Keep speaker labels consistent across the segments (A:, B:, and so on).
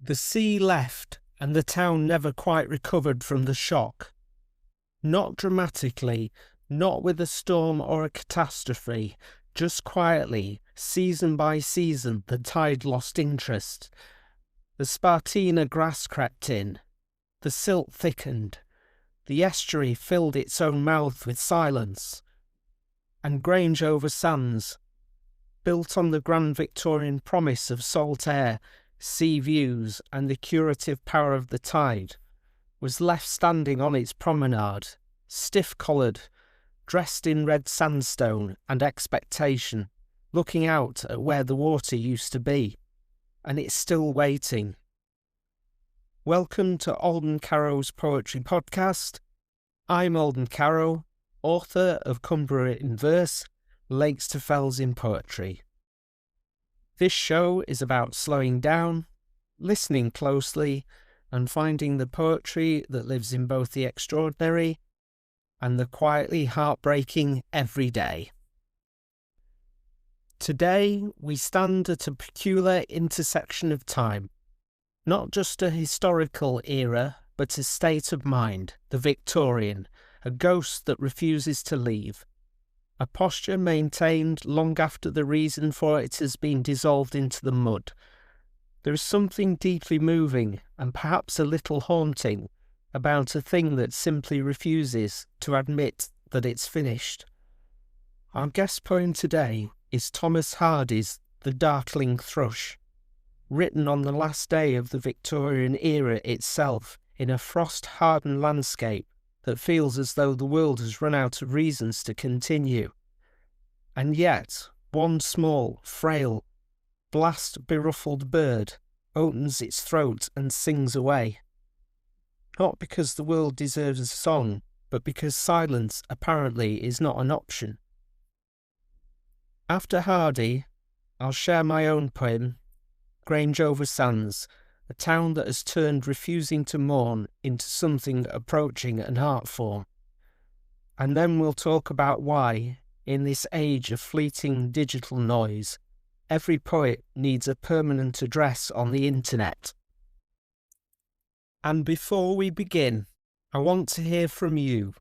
A: The sea left, and the town never quite recovered from the shock. Not dramatically, not with a storm or a catastrophe, just quietly, season by season, the tide lost interest. The Spartina grass crept in, the silt thickened, the estuary filled its own mouth with silence, and Grange-over-Sands, built on the grand Victorian promise of salt air, sea views, and the curative power of the tide, was left standing on its promenade, stiff-collared, dressed in red sandstone and expectation, looking out at where the water used to be, and it's still waiting. Welcome to Alden Carrow's Poetry Podcast. I'm Alden Carrow, author of Cumbrian in verse, Lakes to Fells in poetry. This show is about slowing down, listening closely, and finding the poetry that lives in both the extraordinary and the quietly heartbreaking everyday. Today, we stand at a peculiar intersection of time. Not just a historical era, but a state of mind, the Victorian, a ghost that refuses to leave. A posture maintained long after the reason for it has been dissolved into the mud. There is something deeply moving, and perhaps a little haunting, about a thing that simply refuses to admit that it's finished. Our guest poem today is Thomas Hardy's The Darkling Thrush, written on the last day of the Victorian era itself, in a frost-hardened landscape that feels as though the world has run out of reasons to continue. And yet, one small, frail, blast-beruffled bird opens its throat and sings away. Not because the world deserves a song, but because silence apparently is not an option. After Hardy, I'll share my own poem, Grange-over-Sands, a town that has turned refusing to mourn into something approaching an art form. And then we'll talk about why, in this age of fleeting digital noise, every poet needs a permanent address on the internet. And before we begin, I want to hear from you.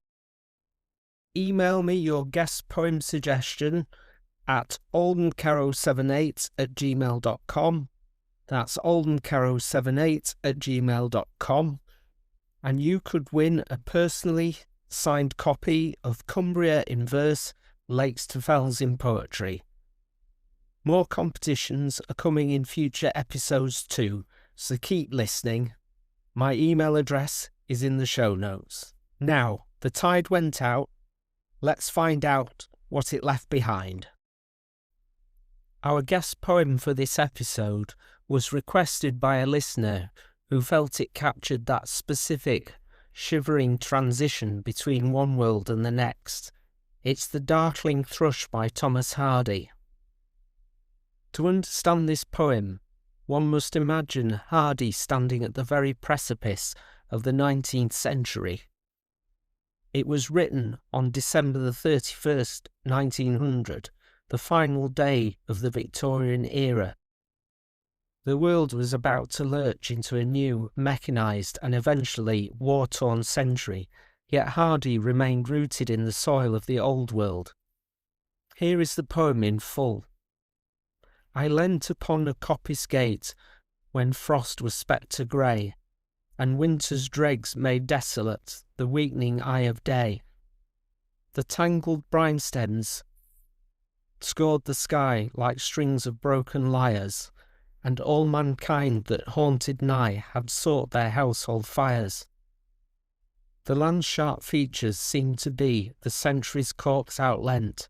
A: Email me your guest poem suggestion at aldencarrow78@gmail.com. That's aldencarrow78@gmail.com. And you could win a personally signed copy of Cumbrian in verse, Lakes to Fells in poetry. More competitions are coming in future episodes too, so keep listening. My email address is in the show notes. Now, the tide went out. Let's find out what it left behind. Our guest poem for this episode was requested by a listener who felt it captured that specific, shivering transition between one world and the next. It's The Darkling Thrush by Thomas Hardy. To understand this poem, one must imagine Hardy standing at the very precipice of the 19th century. It was written on December the 31st, 1900, the final day of the Victorian era. The world was about to lurch into a new, mechanised and eventually war-torn century, yet Hardy remained rooted in the soil of the old world. Here is the poem in full. I leant upon a coppice gate when frost was spectre grey, and winter's dregs made desolate the weakening eye of day. The tangled brine stems scored the sky like strings of broken lyres, and all mankind that haunted nigh had sought their household fires. The land's sharp features seemed to be the century's corks outlent,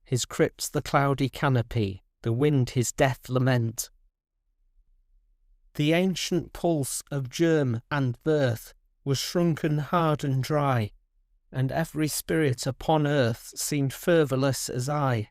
A: his crypts the cloudy canopy, the wind his death lament. The ancient pulse of germ and birth was shrunken hard and dry, and every spirit upon earth seemed fervorless as I.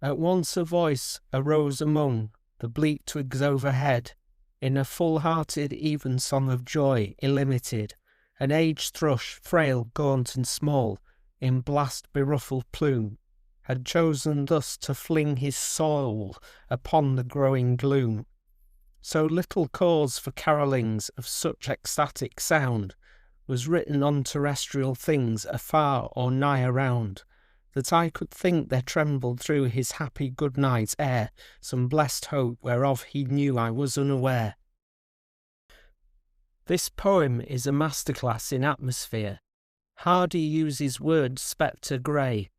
A: At once a voice arose among the bleak twigs overhead, in a full-hearted even song of joy illimited, an aged thrush, frail, gaunt and small, in blast-beruffled plume, had chosen thus to fling his soul upon the growing gloom. So little cause for carollings of such ecstatic sound was written on terrestrial things afar or nigh around, that I could think there trembled through his happy good night air some blessed hope whereof he knew I was unaware. This poem is a masterclass in atmosphere. Hardy uses words spectre grey,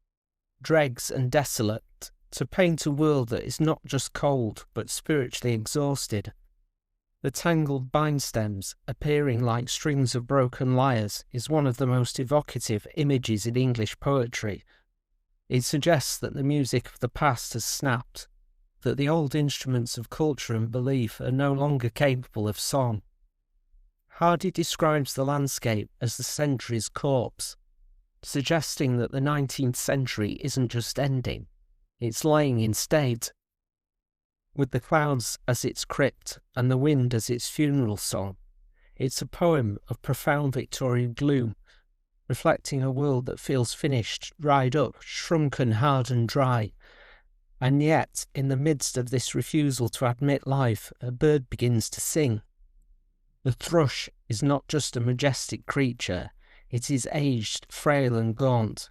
A: dregs and desolate, to paint a world that is not just cold but spiritually exhausted. The tangled vine stems, appearing like strings of broken lyres, is one of the most evocative images in English poetry. It suggests that the music of the past has snapped, that the old instruments of culture and belief are no longer capable of song. Hardy describes the landscape as the century's corpse, suggesting that the 19th century isn't just ending, it's lying in state, with the clouds as its crypt and the wind as its funeral song. It's a poem of profound Victorian gloom, reflecting a world that feels finished, dried up, shrunken, hard and dry. And yet, in the midst of this refusal to admit life, a bird begins to sing. The thrush is not just a majestic creature, it is aged, frail and gaunt.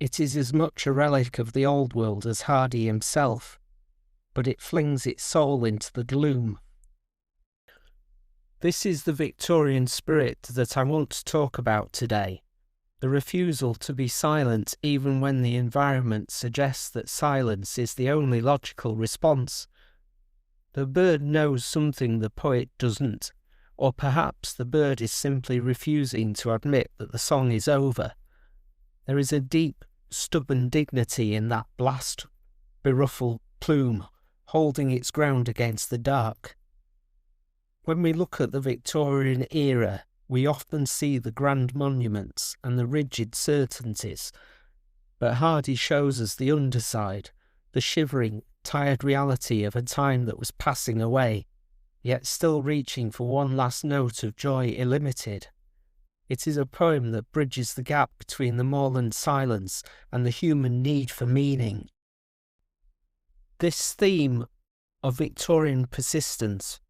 A: It is as much a relic of the old world as Hardy himself, but it flings its soul into the gloom. This is the Victorian spirit that I want to talk about today, the refusal to be silent even when the environment suggests that silence is the only logical response. The bird knows something the poet doesn't, or perhaps the bird is simply refusing to admit that the song is over. There is a deep, stubborn dignity in that blast-beruffled plume, holding its ground against the dark. When we look at the Victorian era, we often see the grand monuments and the rigid certainties, but Hardy shows us the underside, the shivering, tired reality of a time that was passing away, yet still reaching for one last note of joy illimited. It is a poem that bridges the gap between the moorland silence and the human need for meaning. This theme of Victorian persistence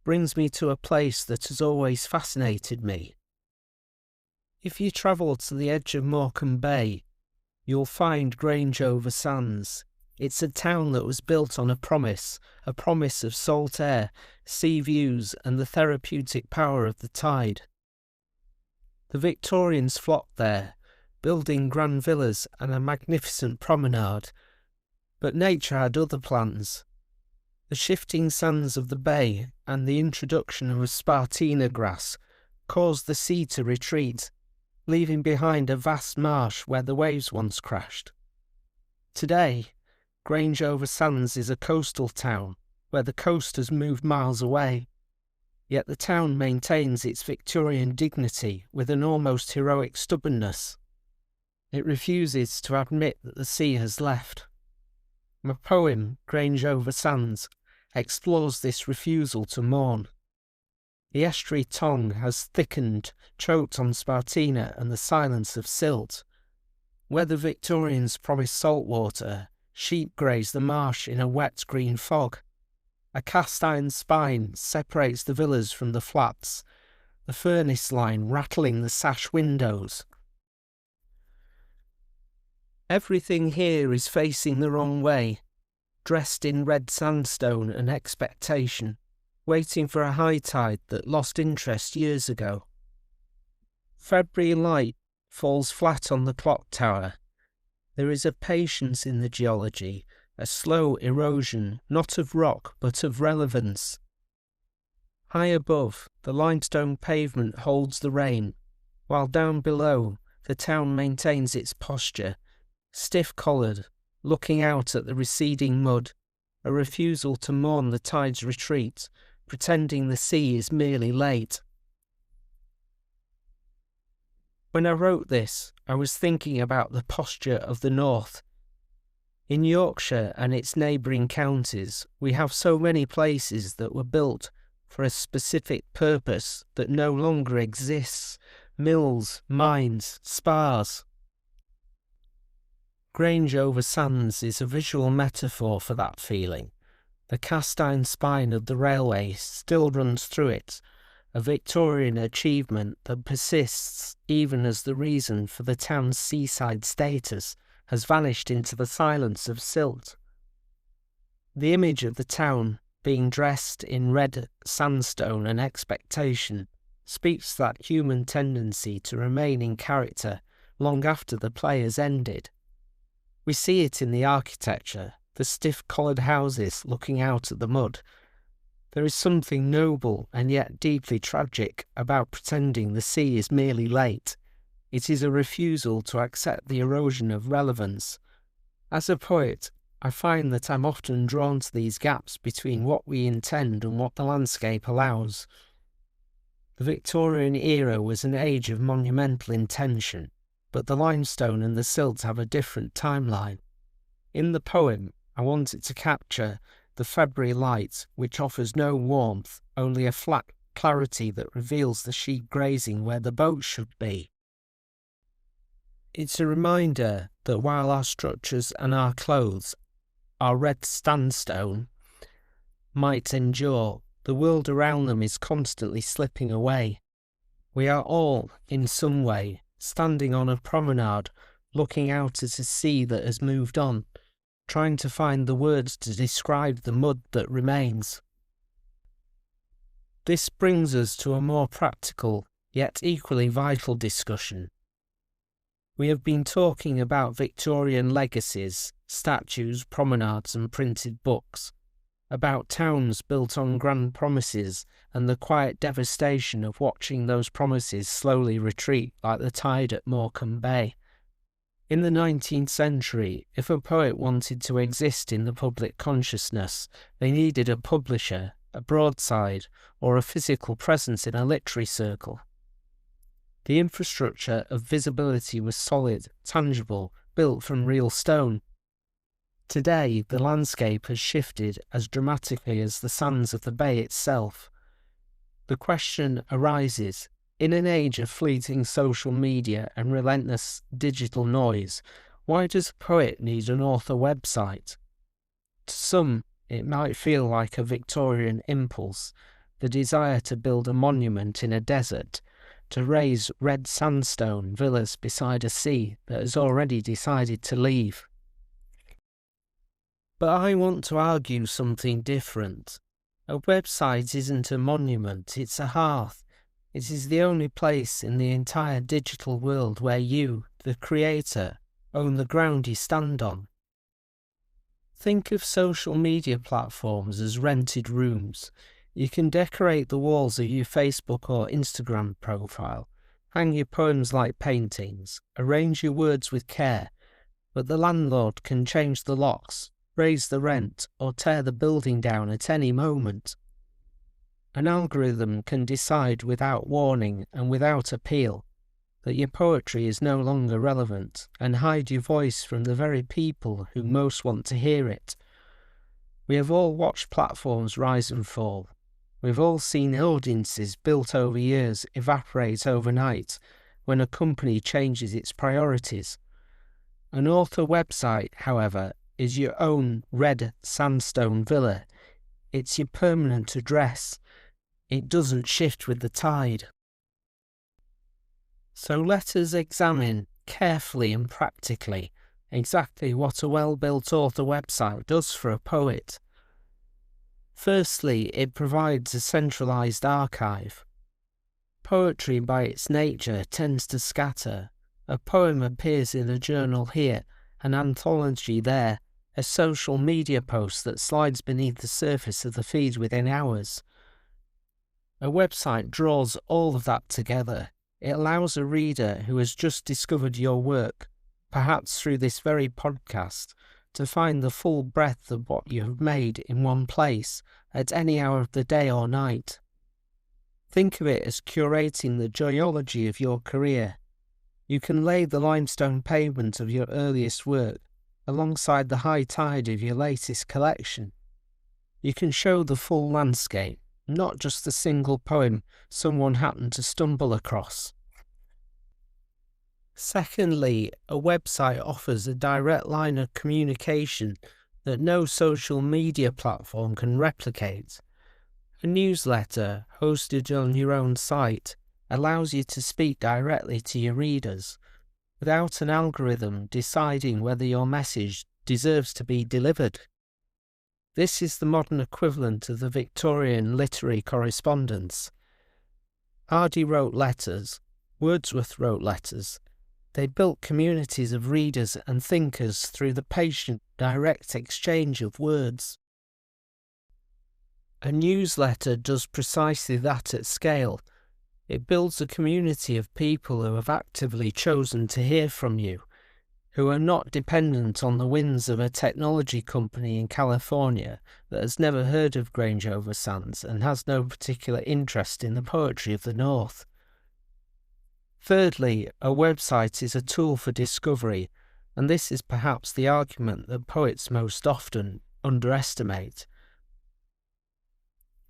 A: brings me to a place that has always fascinated me. If you travel to the edge of Morecambe Bay, you'll find Grange-over-Sands. It's a town that was built on a promise of salt air, sea views and the therapeutic power of the tide. The Victorians flocked there, building grand villas and a magnificent promenade, but nature had other plans. The shifting sands of the bay and the introduction of Spartina grass caused the sea to retreat, leaving behind a vast marsh where the waves once crashed. Today, Grange-over-Sands is a coastal town where the coast has moved miles away, yet the town maintains its Victorian dignity with an almost heroic stubbornness. It refuses to admit that the sea has left. My poem, Grange-over-Sands, explores this refusal to mourn. The estuary tongue has thickened, choked on Spartina and the silence of silt. Where the Victorians promised salt water, sheep graze the marsh in a wet green fog. A cast-iron spine separates the villas from the flats, the furnace line rattling the sash windows. Everything here is facing the wrong way, dressed in red sandstone and expectation, waiting for a high tide that lost interest years ago. February light falls flat on the clock tower. There is a patience in the geology, a slow erosion, not of rock but of relevance. High above, the limestone pavement holds the rain, while down below, the town maintains its posture, stiff-collared, looking out at the receding mud, a refusal to mourn the tide's retreat, pretending the sea is merely late. When I wrote this, I was thinking about the posture of the north. In Yorkshire and its neighbouring counties, we have so many places that were built for a specific purpose that no longer exists: mills, mines, spas. Grange-over-Sands is a visual metaphor for that feeling. The cast-iron spine of the railway still runs through it, a Victorian achievement that persists even as the reason for the town's seaside status has vanished into the silence of silt. The image of the town being dressed in red sandstone and expectation speaks that human tendency to remain in character long after the play has ended. We see it in the architecture, the stiff-collared houses looking out at the mud. There is something noble and yet deeply tragic about pretending the sea is merely late. It is a refusal to accept the erosion of relevance. As a poet, I find that I'm often drawn to these gaps between what we intend and what the landscape allows. The Victorian era was an age of monumental intention, but the limestone and the silt have a different timeline. In the poem, I wanted to capture the February light, which offers no warmth, only a flat clarity that reveals the sheep grazing where the boat should be. It's a reminder that while our structures and our clothes, our red sandstone, might endure, the world around them is constantly slipping away. We are all, in some way, standing on a promenade, looking out at a sea that has moved on, trying to find the words to describe the mud that remains. This brings us to a more practical, yet equally vital discussion. We have been talking about Victorian legacies, statues, promenades and printed books, about towns built on grand promises and the quiet devastation of watching those promises slowly retreat like the tide at Morecambe Bay. In the 19th century, if a poet wanted to exist in the public consciousness, they needed a publisher, a broadside, or a physical presence in a literary circle. The infrastructure of visibility was solid, tangible, built from real stone. Today, the landscape has shifted as dramatically as the sands of the bay itself. The question arises, in an age of fleeting social media and relentless digital noise, why does a poet need an author website? To some, it might feel like a Victorian impulse, the desire to build a monument in a desert, to raise red sandstone villas beside a sea that has already decided to leave. But I want to argue something different. A website isn't a monument, it's a hearth. It is the only place in the entire digital world where you, the creator, own the ground you stand on. Think of social media platforms as rented rooms. You can decorate the walls of your Facebook or Instagram profile, hang your poems like paintings, arrange your words with care, but the landlord can change the locks, raise the rent, or tear the building down at any moment. An algorithm can decide without warning and without appeal that your poetry is no longer relevant and hide your voice from the very people who most want to hear it. We have all watched platforms rise and fall. We've all seen audiences built over years evaporate overnight when a company changes its priorities. An author website, however, is your own red sandstone villa. It's your permanent address. It doesn't shift with the tide. So let us examine carefully and practically exactly what a well-built author website does for a poet. Firstly, it provides a centralised archive. Poetry by its nature tends to scatter. A poem appears in a journal here, an anthology there, a social media post that slides beneath the surface of the feed within hours. A website draws all of that together. It allows a reader who has just discovered your work, perhaps through this very podcast, to find the full breadth of what you have made in one place, at any hour of the day or night. Think of it as curating the geology of your career. You can lay the limestone pavement of your earliest work alongside the high tide of your latest collection. You can show the full landscape, not just a single poem someone happened to stumble across. Secondly, a website offers a direct line of communication that no social media platform can replicate. A newsletter hosted on your own site allows you to speak directly to your readers, without an algorithm deciding whether your message deserves to be delivered. This is the modern equivalent of the Victorian literary correspondence. Hardy wrote letters, Wordsworth wrote letters. They built communities of readers and thinkers through the patient, direct exchange of words. A newsletter does precisely that at scale. It builds a community of people who have actively chosen to hear from you, who are not dependent on the whims of a technology company in California that has never heard of Grange-over-Sands and has no particular interest in the poetry of the North. Thirdly, a website is a tool for discovery, and this is perhaps the argument that poets most often underestimate.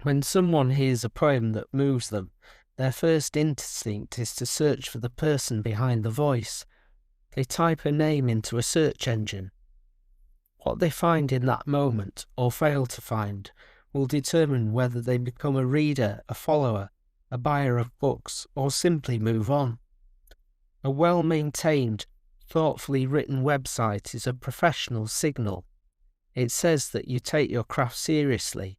A: When someone hears a poem that moves them, their first instinct is to search for the person behind the voice. They type a name into a search engine. What they find in that moment, or fail to find, will determine whether they become a reader, a follower, a buyer of books, or simply move on. A well-maintained, thoughtfully written website is a professional signal. It says that you take your craft seriously.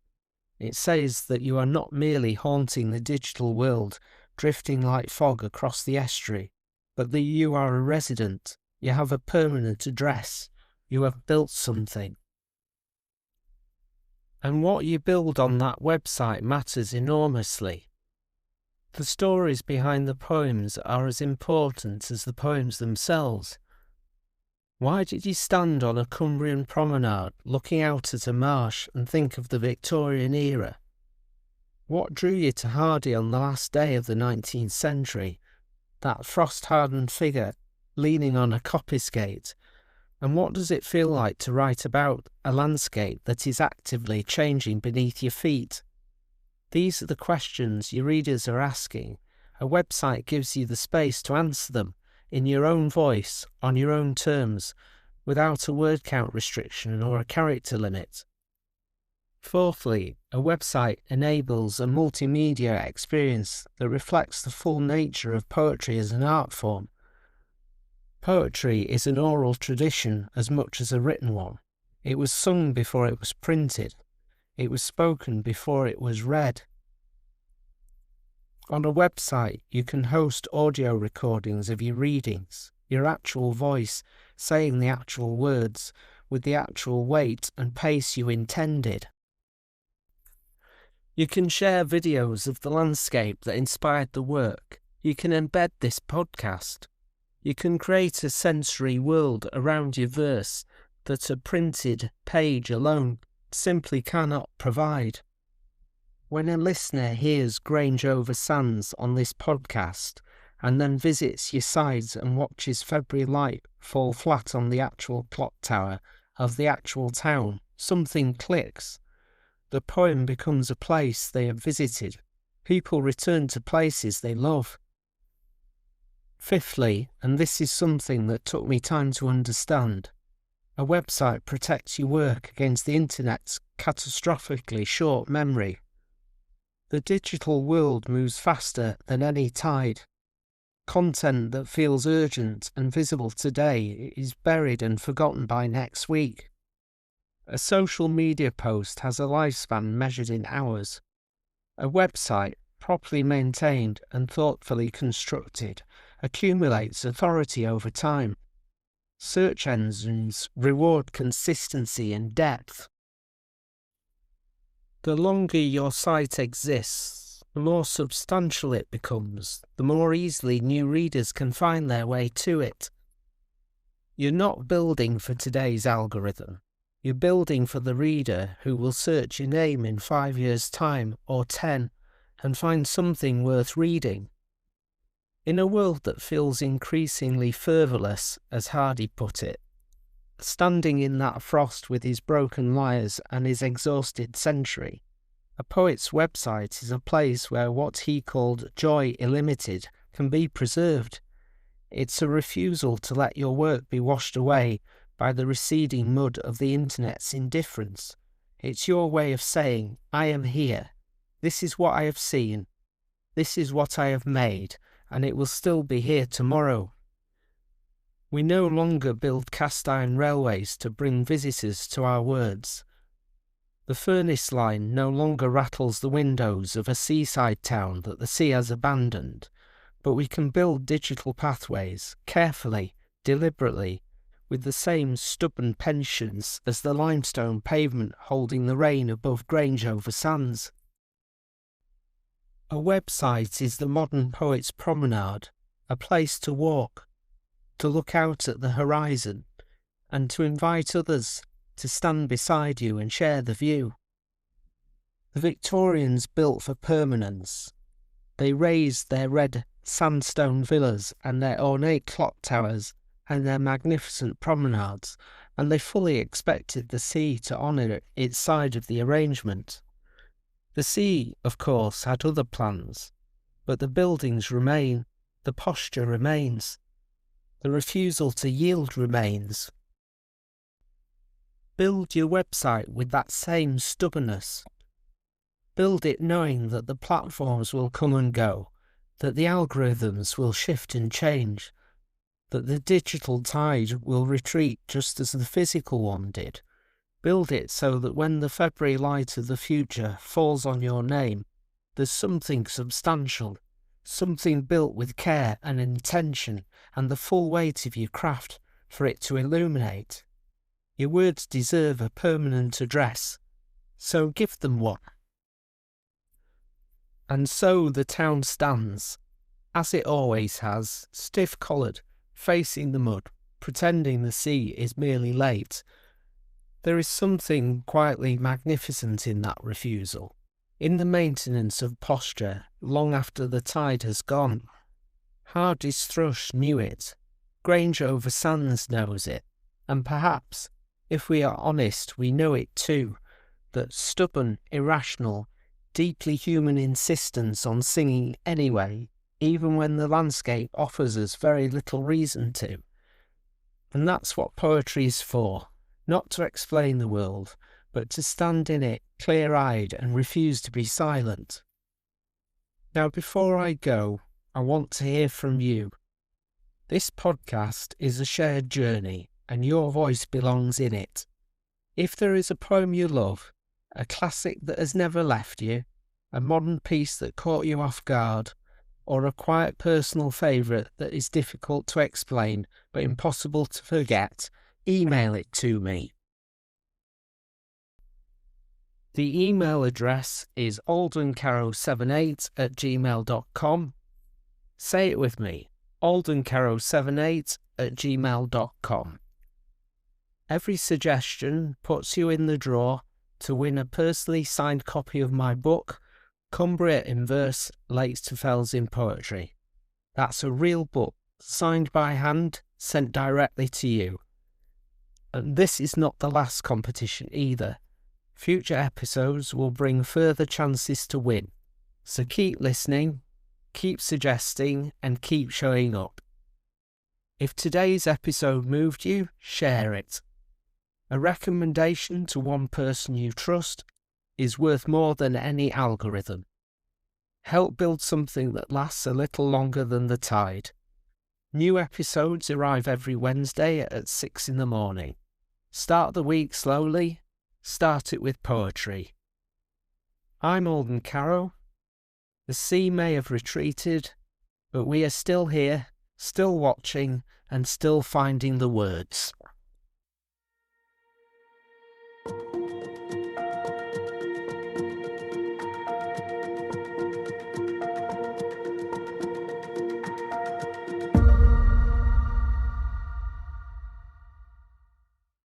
A: It says that you are not merely haunting the digital world, drifting like fog across the estuary, but that you are a resident, you have a permanent address, you have built something. And what you build on that website matters enormously. The stories behind the poems are as important as the poems themselves. Why did you stand on a Cumbrian promenade looking out at a marsh and think of the Victorian era? What drew you to Hardy on the last day of the 19th century? That frost-hardened figure leaning on a coppice gate, and what does it feel like to write about a landscape that is actively changing beneath your feet? These are the questions your readers are asking. A website gives you the space to answer them in your own voice, on your own terms, without a word count restriction or a character limit. Fourthly, a website enables a multimedia experience that reflects the full nature of poetry as an art form. Poetry is an oral tradition as much as a written one. It was sung before it was printed. It was spoken before it was read. On a website, you can host audio recordings of your readings, your actual voice saying the actual words with the actual weight and pace you intended. You can share videos of the landscape that inspired the work. You can embed this podcast. You can create a sensory world around your verse that a printed page alone simply cannot provide. When a listener hears Grange-over-Sands on this podcast and then visits your site and watches February light fall flat on the actual clock tower of the actual town, something clicks. The poem becomes a place they have visited. People return to places they love. Fifthly, and this is something that took me time to understand, a website protects your work against the internet's catastrophically short memory. The digital world moves faster than any tide. Content that feels urgent and visible today is buried and forgotten by next week. A social media post has a lifespan measured in hours. A website, properly maintained and thoughtfully constructed, accumulates authority over time. Search engines reward consistency and depth. The longer your site exists, the more substantial it becomes, the more easily new readers can find their way to it. You're not building for today's algorithm. You're building for the reader who will search your name in 5 years' time or 10 and find something worth reading. In a world that feels increasingly fervorless, as Hardy put it, standing in that frost with his broken lyres and his exhausted century, a poet's website is a place where what he called joy illimited can be preserved. It's a refusal to let your work be washed away by the receding mud of the internet's indifference. It's your way of saying, I am here. This is what I have seen. This is what I have made, and it will still be here tomorrow. We no longer build cast-iron railways to bring visitors to our words. The furnace line no longer rattles the windows of a seaside town that the sea has abandoned, but we can build digital pathways, carefully, deliberately, with the same stubborn patience as the limestone pavement holding the rain above Grange-over-Sands. A website is the modern poet's promenade, a place to walk, to look out at the horizon, and to invite others to stand beside you and share the view. The Victorians built for permanence. They raised their red sandstone villas and their ornate clock towers and their magnificent promenades, and they fully expected the sea to honour its side of the arrangement. The sea, of course, had other plans, but the buildings remain, the posture remains, the refusal to yield remains. Build your website with that same stubbornness. Build it knowing that the platforms will come and go, that the algorithms will shift and change, that the digital tide will retreat just as the physical one did. Build it so that when the February light of the future falls on your name, there's something substantial, something built with care and intention and the full weight of your craft for it to illuminate. Your words deserve a permanent address, so give them one. And so the town stands, as it always has, stiff-collared, facing the mud, pretending the sea is merely late. There is something quietly magnificent in that refusal, in the maintenance of posture long after the tide has gone. Hardy's thrush knew it, Grange-over-Sands knows it, and perhaps, if we are honest, we know it too, that stubborn, irrational, deeply human insistence on singing anyway, even when the landscape offers us very little reason to. And that's what poetry is for, not to explain the world, but to stand in it clear-eyed and refuse to be silent. Now, before I go, I want to hear from you. This podcast is a shared journey, and your voice belongs in it. If there is a poem you love, a classic that has never left you, a modern piece that caught you off guard, or a quiet personal favourite that is difficult to explain but impossible to forget, email it to me. The email address is aldencarrow78@gmail.com. Say it with me, aldencarrow78@gmail.com. Every suggestion puts you in the draw to win a personally signed copy of my book, Cumbria in Verse, Lakes to Fells in Poetry. That's a real book, signed by hand, sent directly to you. And this is not the last competition either. Future episodes will bring further chances to win. So keep listening, keep suggesting, and keep showing up. If today's episode moved you, share it. A recommendation to one person you trust is worth more than any algorithm. Help build something that lasts a little longer than the tide. New episodes arrive every Wednesday at 6 in the morning. Start the week slowly. Start it with poetry. I'm Alden Carrow. The sea may have retreated, but we are still here, still watching, and still finding the words.